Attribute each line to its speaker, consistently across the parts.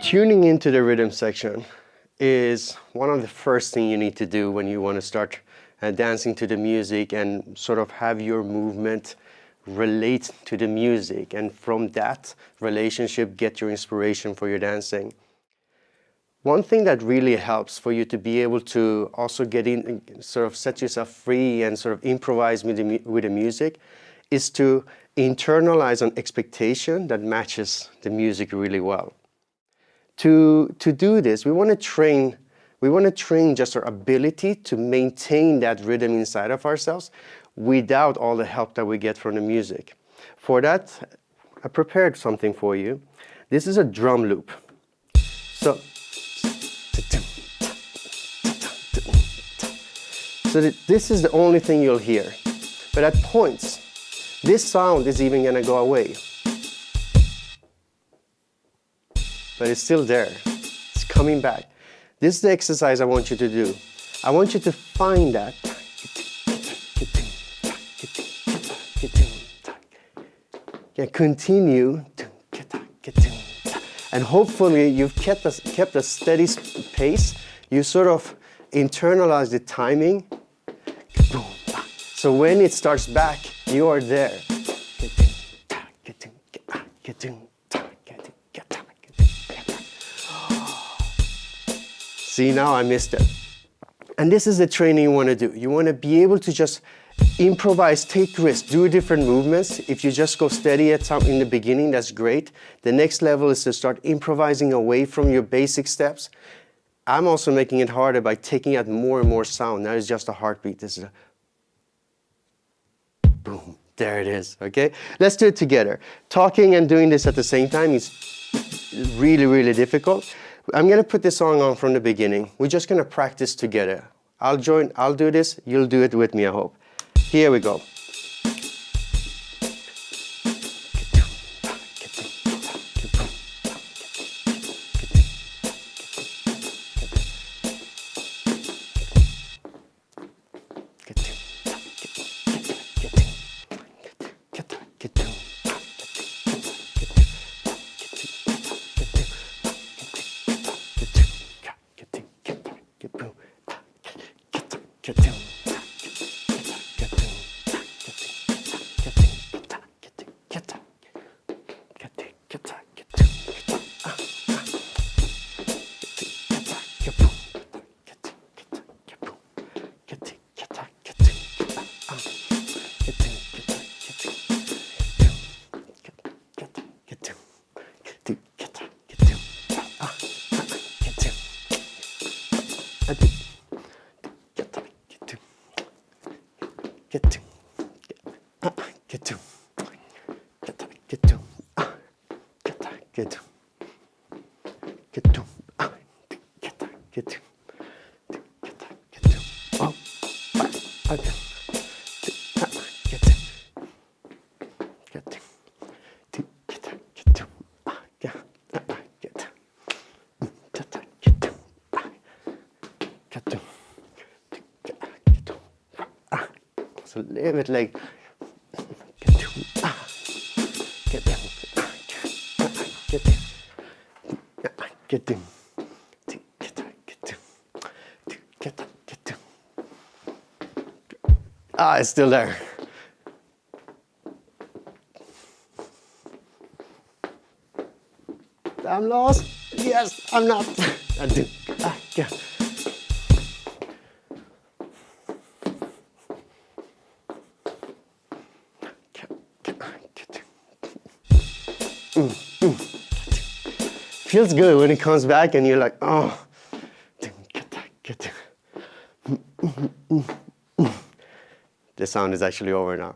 Speaker 1: Tuning into the rhythm section is one of the first things you need to do when you want to start dancing to the music and sort of have your movement relate to the music, and from that relationship get your inspiration for your dancing. One thing that really helps for you to be able to also get in, sort of set yourself free and sort of improvise with the music, is to internalize an expectation that matches the music really well. To do this, we want to train just our ability to maintain that rhythm inside of ourselves without all the help that we get from the music. For that, I prepared something for you. This is a drum loop. So this is the only thing you'll hear. But at points, this sound is even gonna go away. But it's still there. It's coming back. This is the exercise I want you to do. I want you to find that. Continue. And hopefully you've kept a steady pace. You sort of internalize the timing. So when it starts back, you are there. See, now I missed it. And this is the training you want to do. You want to be able to just improvise, take risks, do different movements. If you just go steady at some in the beginning, that's great. The next level is to start improvising away from your basic steps. I'm also making it harder by taking out more and more sound. Now it's just a heartbeat. This is a boom. There it is, okay? Let's do it together. Talking and doing this at the same time is really, really difficult. I'm gonna put this song on from the beginning. We're just gonna practice together. I'll do this, you'll do it with me, I hope. Here we go. So a little bit like it's still there. I'm lost. Yes, I'm not. I do. Yeah. Feels good when it comes back and you're like, oh. The sound is actually over now.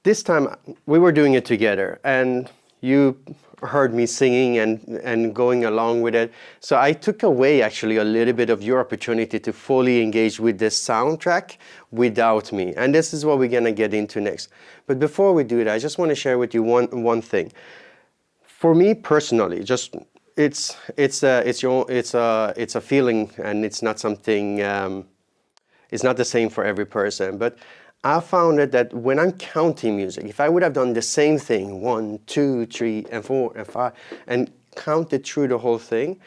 Speaker 1: This time we were doing it together and you heard me singing and going along with it. So I took away actually a little bit of your opportunity to fully engage with this soundtrack without me. And this is what we're gonna get into next. But before we do that, I just want to share with you one thing. For me personally, just it's a feeling, and it's not something. It's not the same for every person. But I found that when I'm counting music, if I would have done the same thing, 1, 2, 3, and 4, and 5, and counted through the whole thing,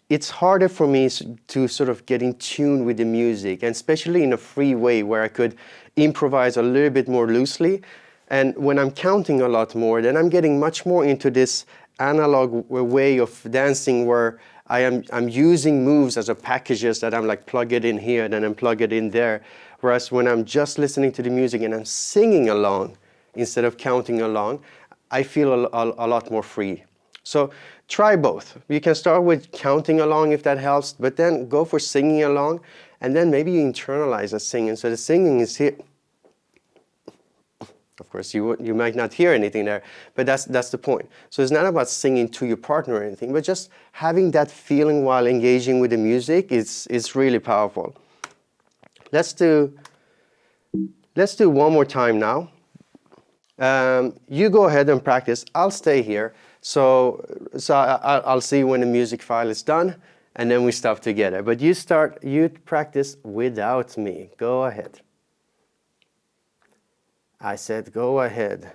Speaker 1: it's harder for me to sort of get in tune with the music, and especially in a free way where I could improvise a little bit more loosely. And when I'm counting a lot more, then I'm getting much more into this analog way of dancing where I'm using moves as a packages that I'm like plug it in here, then I'm plug it in there. Whereas when I'm just listening to the music and I'm singing along instead of counting along, I feel a lot more free. So try both. You can start with counting along if that helps, but then go for singing along, and then maybe you internalize the singing. So the singing is here. Of course, you might not hear anything there, but that's the point. So it's not about singing to your partner or anything, but just having that feeling while engaging with the music is really powerful. Let's do one more time now. You go ahead and practice. I'll stay here. So I'll see when the music file is done, and then we stop together. But you practice without me. Go ahead. I said go ahead.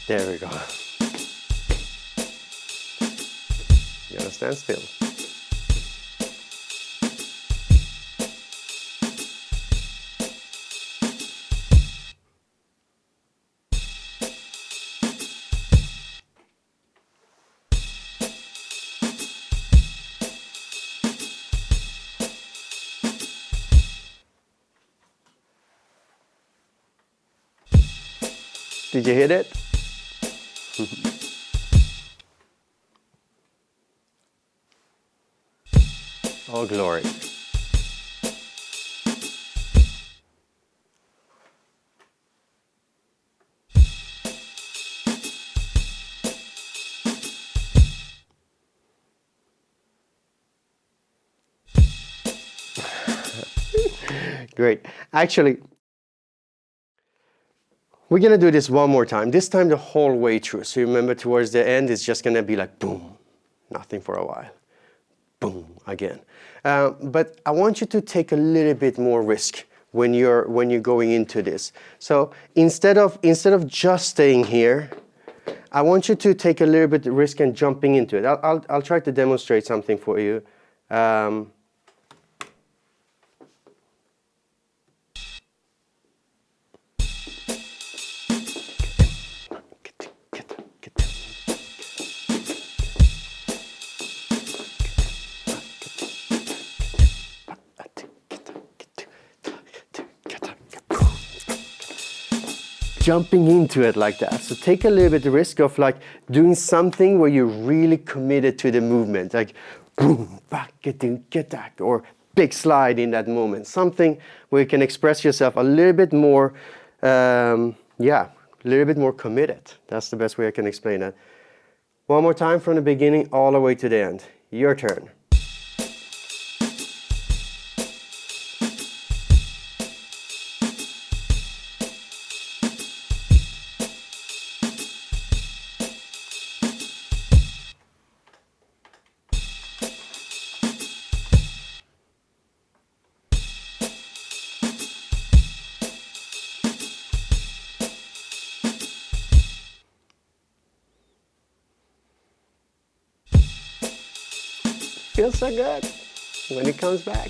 Speaker 1: There we go. You gotta stand still. Did you hit it? Oh, glory. Great. Actually, we're going to do this one more time. This time the whole way through. So remember, towards the end, it's just going to be like boom, nothing for a while. Boom, again. But I want you to take a little bit more risk when you're going into this. So instead of just staying here, I want you to take a little bit of risk and jumping into it. I'll try to demonstrate something for you. Jumping into it like that. So take a little bit of risk of like doing something where you're really committed to the movement, like boom, back, get that, or big slide in that moment. Something where you can express yourself a little bit more, a little bit more committed. That's the best way I can explain that. One more time from the beginning all the way to the end. Your turn. Feels so good when it comes back.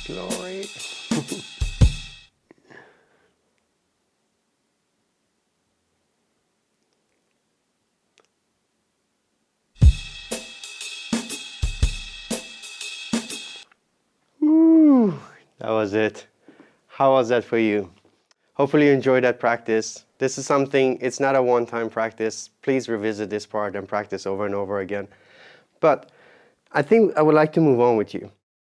Speaker 1: Glory. Woo, that was it. How was that for you? Hopefully you enjoyed that practice. This is something, it's not a one-time practice. Please revisit this part and practice over and over again. But I think I would like to move on with you.